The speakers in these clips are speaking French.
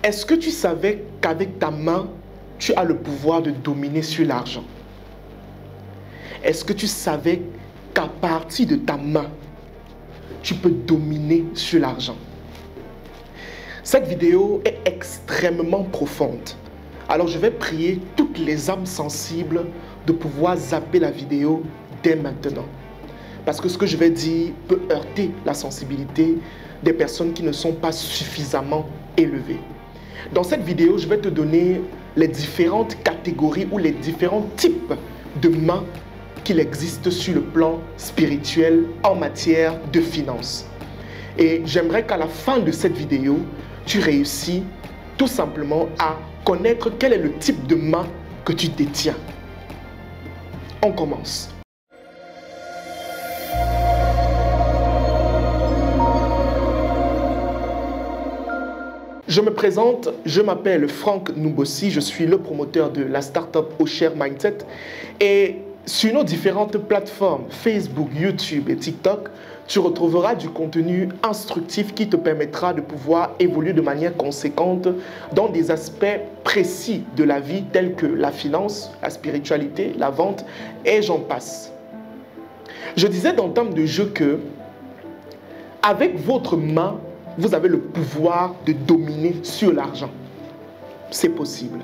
Est-ce que tu savais qu'avec ta main, tu as le pouvoir de dominer sur l'argent? Est-ce que tu savais qu'à partir de ta main, tu peux dominer sur l'argent? Cette vidéo est extrêmement profonde. Alors je vais prier toutes les âmes sensibles de pouvoir zapper la vidéo dès maintenant. Parce que ce que je vais dire peut heurter la sensibilité des personnes qui ne sont pas suffisamment élevées. Dans cette vidéo, je vais te donner les différentes catégories ou les différents types de mains qu'il existe sur le plan spirituel en matière de finances. Et j'aimerais qu'à la fin de cette vidéo, tu réussis tout simplement à connaître quel est le type de main que tu détiens. On commence. Je me présente, je m'appelle Franck Noubossi, je suis le promoteur de la startup Oshare Mindset et sur nos différentes plateformes Facebook, YouTube et TikTok, tu retrouveras du contenu instructif qui te permettra de pouvoir évoluer de manière conséquente dans des aspects précis de la vie tels que la finance, la spiritualité, la vente et j'en passe. Je disais d'entame de jeu que avec votre main, vous avez le pouvoir de dominer sur l'argent. C'est possible.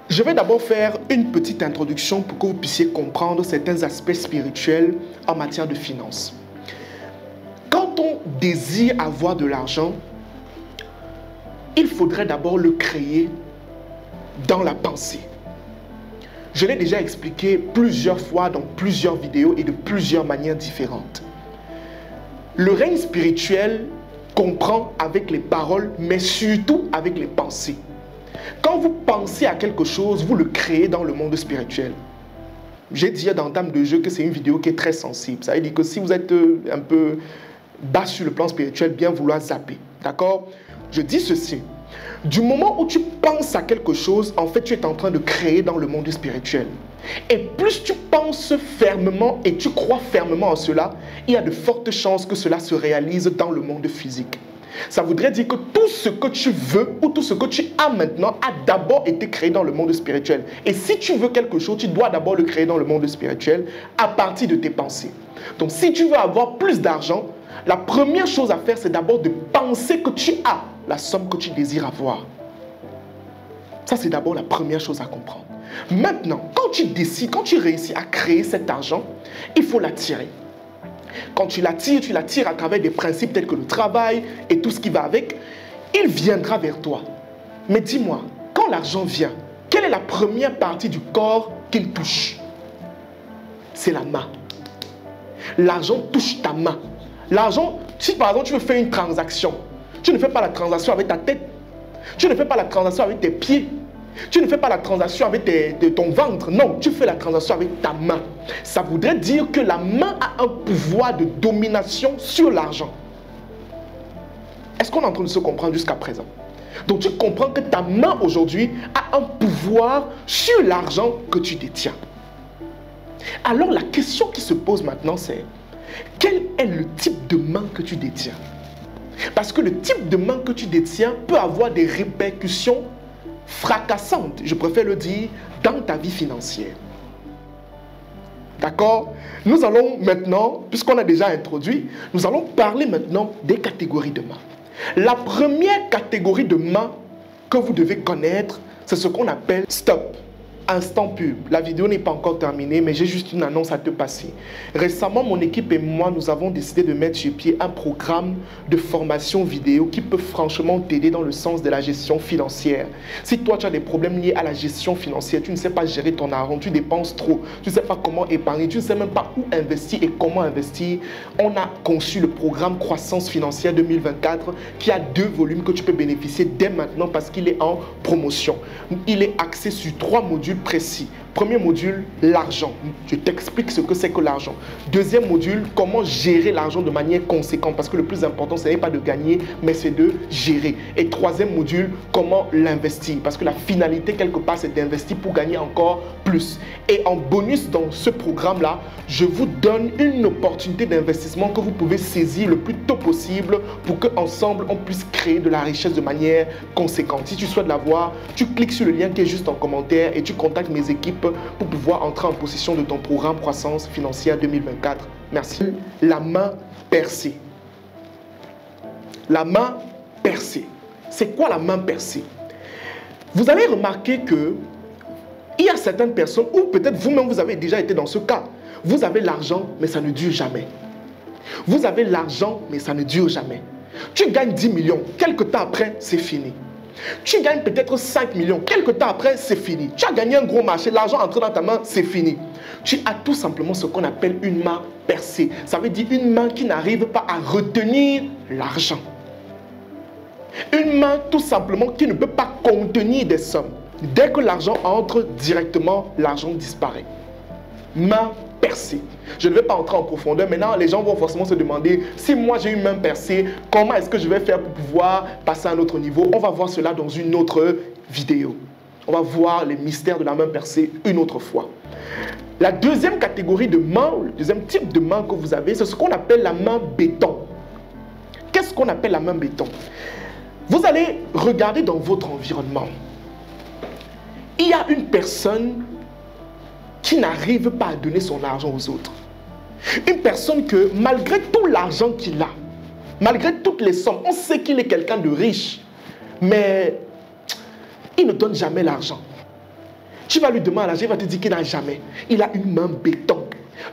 Je vais d'abord faire une petite introduction pour que vous puissiez comprendre certains aspects spirituels en matière de finances. Quand on désire avoir de l'argent, il faudrait d'abord le créer dans la pensée. Je l'ai déjà expliqué plusieurs fois dans plusieurs vidéos et de plusieurs manières différentes. Le règne spirituel comprend avec les paroles, mais surtout avec les pensées. Quand vous pensez à quelque chose, vous le créez dans le monde spirituel. J'ai dit d'entame de jeu que c'est une vidéo qui est très sensible. Ça veut dire que si vous êtes un peu bas sur le plan spirituel, bien vouloir zapper. D'accord? Je dis ceci. Du moment où tu penses à quelque chose, en fait, tu es en train de créer dans le monde spirituel. Et plus tu penses fermement et tu crois fermement en cela, il y a de fortes chances que cela se réalise dans le monde physique. Ça voudrait dire que tout ce que tu veux ou tout ce que tu as maintenant a d'abord été créé dans le monde spirituel. Et si tu veux quelque chose, tu dois d'abord le créer dans le monde spirituel à partir de tes pensées. Donc si tu veux avoir plus d'argent, la première chose à faire, c'est d'abord de penser que tu as la somme que tu désires avoir. Ça, c'est d'abord la première chose à comprendre. Maintenant, quand tu décides, quand tu réussis à créer cet argent, il faut l'attirer. Quand tu l'attires à travers des principes tels que le travail et tout ce qui va avec, il viendra vers toi. Mais dis-moi, quand l'argent vient, quelle est la première partie du corps qu'il touche? C'est la main. L'argent touche ta main. L'argent, si par exemple tu veux faire une transaction, tu ne fais pas la transaction avec ta tête. Tu ne fais pas la transaction avec tes pieds. Tu ne fais pas la transaction avec ton ventre. Non, tu fais la transaction avec ta main. Ça voudrait dire que la main a un pouvoir de domination sur l'argent. Est-ce qu'on est en train de se comprendre jusqu'à présent? Donc tu comprends que ta main aujourd'hui a un pouvoir sur l'argent que tu détiens. Alors la question qui se pose maintenant c'est: quel est le type de main que tu détiens? Parce que le type de main que tu détiens peut avoir des répercussions fracassantes, je préfère le dire, dans ta vie financière. D'accord? Nous allons maintenant, puisqu'on a déjà introduit, nous allons parler maintenant des catégories de mains. La première catégorie de mains que vous devez connaître, c'est ce qu'on appelle stop. Instant pub. La vidéo n'est pas encore terminée, mais j'ai juste une annonce à te passer. Récemment, mon équipe et moi, nous avons décidé de mettre sur pied un programme de formation vidéo qui peut franchement t'aider dans le sens de la gestion financière. Si toi, tu as des problèmes liés à la gestion financière, tu ne sais pas gérer ton argent, tu dépenses trop, tu ne sais pas comment épargner, tu ne sais même pas où investir et comment investir, on a conçu le programme Croissance Financière 2024 qui a 2 volumes que tu peux bénéficier dès maintenant parce qu'il est en promotion. Il est axé sur 3 modules précis. Premier module, l'argent. Je t'explique ce que c'est que l'argent. Deuxième module, comment gérer l'argent de manière conséquente. Parce que le plus important, ce n'est pas de gagner, mais c'est de gérer. Et troisième module, comment l'investir. Parce que la finalité, quelque part, c'est d'investir pour gagner encore plus. Et en bonus, dans ce programme-là, je vous donne une opportunité d'investissement que vous pouvez saisir le plus tôt possible pour qu'ensemble, on puisse créer de la richesse de manière conséquente. Si tu souhaites l'avoir, tu cliques sur le lien qui est juste en commentaire et tu contactes mes équipes pour pouvoir entrer en possession de ton programme Croissance Financière 2024. Merci. La main percée. La main percée. C'est quoi la main percée? Vous allez remarquer que il y a certaines personnes, ou peut-être vous-même vous avez déjà été dans ce cas. Vous avez l'argent, mais ça ne dure jamais. Vous avez l'argent, mais ça ne dure jamais. Tu gagnes 10 millions, quelques temps après, c'est fini. Tu gagnes peut-être 5 millions, quelques temps après, c'est fini. Tu as gagné un gros marché, l'argent entre dans ta main, c'est fini. Tu as tout simplement ce qu'on appelle une main percée. Ça veut dire une main qui n'arrive pas à retenir l'argent. Une main tout simplement qui ne peut pas contenir des sommes. Dès que l'argent entre directement, l'argent disparaît. Main percée. Je ne vais pas entrer en profondeur. Maintenant, les gens vont forcément se demander, si moi j'ai une main percée, comment est-ce que je vais faire pour pouvoir passer à un autre niveau? On va voir cela dans une autre vidéo. On va voir les mystères de la main percée une autre fois. La deuxième catégorie de main, le deuxième type de main que vous avez, c'est ce qu'on appelle la main béton. Qu'est-ce qu'on appelle la main béton? Vous allez regarder dans votre environnement. Il y a une personne qui n'arrive pas à donner son argent aux autres. Une personne que, malgré tout l'argent qu'il a, malgré toutes les sommes, on sait qu'il est quelqu'un de riche, mais il ne donne jamais l'argent. Tu vas lui demander l'argent, il va te dire qu'il n'a jamais. Il a une main béton,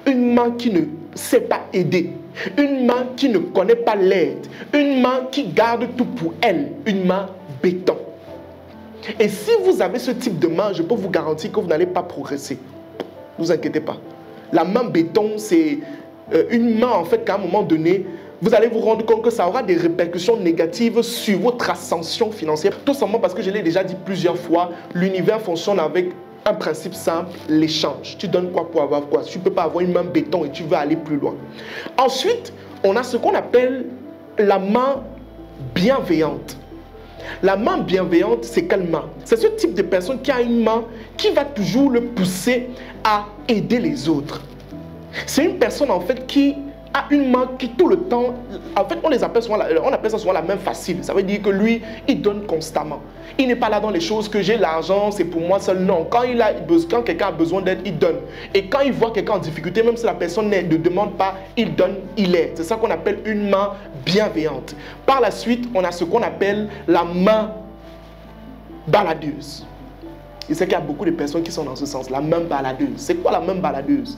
une main qui ne sait pas aider, une main qui ne connaît pas l'aide, une main qui garde tout pour elle, une main béton. Et si vous avez ce type de main, je peux vous garantir que vous n'allez pas progresser. Ne vous inquiétez pas. La main béton, c'est une main en fait qu'à un moment donné, vous allez vous rendre compte que ça aura des répercussions négatives sur votre ascension financière. Tout simplement parce que je l'ai déjà dit plusieurs fois, l'univers fonctionne avec un principe simple, l'échange. Tu donnes quoi pour avoir quoi? Tu ne peux pas avoir une main béton et tu veux aller plus loin. Ensuite, on a ce qu'on appelle la main bienveillante. La main bienveillante, c'est quelle main? C'est ce type de personne qui a une main qui va toujours le pousser à aider les autres. C'est une personne en fait qui a une main qui tout le temps, en fait on appelle ça souvent la main facile. Ça veut dire que lui, il donne constamment. Il n'est pas là dans les choses que j'ai l'argent, c'est pour moi seul. Non, quand quelqu'un a besoin d'aide, il donne. Et quand il voit quelqu'un en difficulté, même si la personne ne demande pas, il donne, il aide. C'est ça qu'on appelle une main bienveillante. Par la suite, on a ce qu'on appelle la main baladeuse. Je sais qu'il y a beaucoup de personnes qui sont dans ce sens. La main baladeuse. C'est quoi la main baladeuse?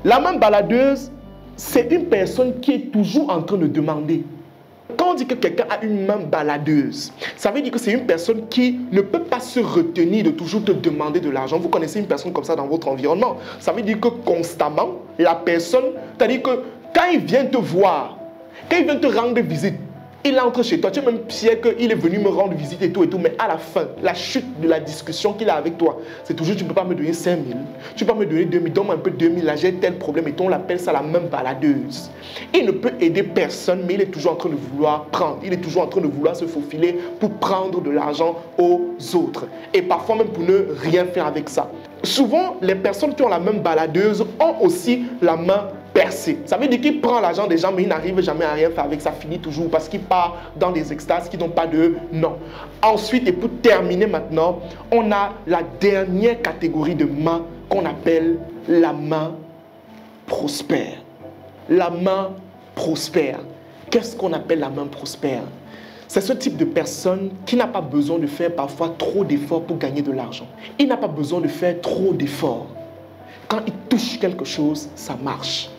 La main baladeuse, c'est une personne qui est toujours en train de demander. Quand on dit que quelqu'un a une main baladeuse, ça veut dire que c'est une personne qui ne peut pas se retenir de toujours te demander de l'argent. Vous connaissez une personne comme ça dans votre environnement. Ça veut dire que constamment, la personne, c'est-à-dire que quand il vient te voir, quand il vient te rendre visite, il entre chez toi, tu es même fier qu'il est venu me rendre visite et tout, mais à la fin, la chute de la discussion qu'il a avec toi, c'est toujours, tu ne peux pas me donner 5 000, tu ne peux pas me donner 2 000, donne-moi un peu 2 000, là j'ai tel problème, et on l'appelle ça la main baladeuse. Il ne peut aider personne, mais il est toujours en train de vouloir prendre, il est toujours en train de vouloir se faufiler pour prendre de l'argent aux autres, et parfois même pour ne rien faire avec ça. Souvent, les personnes qui ont la main baladeuse ont aussi la main percé. Ça veut dire qu'il prend l'argent des gens, mais il n'arrive jamais à rien faire avec ça, finit toujours parce qu'il part dans des extases qui n'ont pas de nom. Ensuite, et pour terminer maintenant, on a la dernière catégorie de main qu'on appelle la main prospère. La main prospère. Qu'est-ce qu'on appelle la main prospère? C'est ce type de personne qui n'a pas besoin de faire parfois trop d'efforts pour gagner de l'argent. Il n'a pas besoin de faire trop d'efforts. Quand il touche quelque chose, ça marche.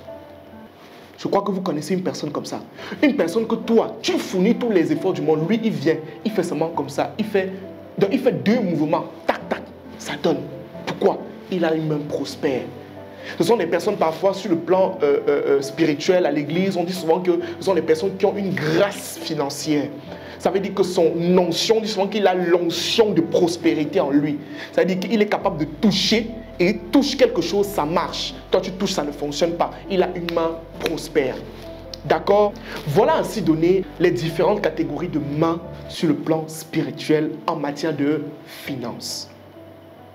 Je crois que vous connaissez une personne comme ça. Une personne que toi, tu fournis tous les efforts du monde. Lui, il vient, il fait seulement comme ça. Il fait 2 mouvements. Tac, tac, ça donne. Pourquoi? Il a une main prospère. Ce sont des personnes parfois sur le plan spirituel à l'église. On dit souvent que ce sont des personnes qui ont une grâce financière. Ça veut dire que son onction, on dit souvent qu'il a l'onction de prospérité en lui. Ça veut dire qu'il est capable de toucher il touche quelque chose, ça marche. Toi, tu touches, ça ne fonctionne pas. Il a une main prospère. D'accord? Voilà ainsi donné les différentes catégories de mains sur le plan spirituel en matière de finances.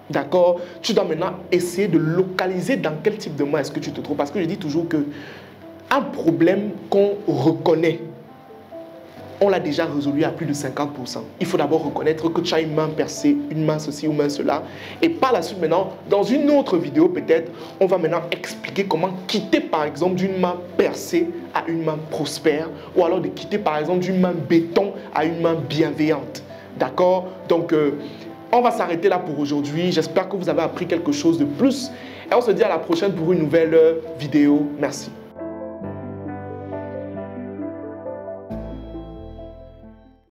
D'accord? Tu dois maintenant essayer de localiser dans quel type de main est-ce que tu te trouves. Parce que je dis toujours que un problème qu'on reconnaît, on l'a déjà résolu à plus de 50%. Il faut d'abord reconnaître que tu as une main percée, une main ceci ou main cela. Et par la suite maintenant, dans une autre vidéo peut-être, on va maintenant expliquer comment quitter par exemple d'une main percée à une main prospère. Ou alors de quitter par exemple d'une main béton à une main bienveillante. D'accord? Donc, on va s'arrêter là pour aujourd'hui. J'espère que vous avez appris quelque chose de plus. Et on se dit à la prochaine pour une nouvelle vidéo. Merci.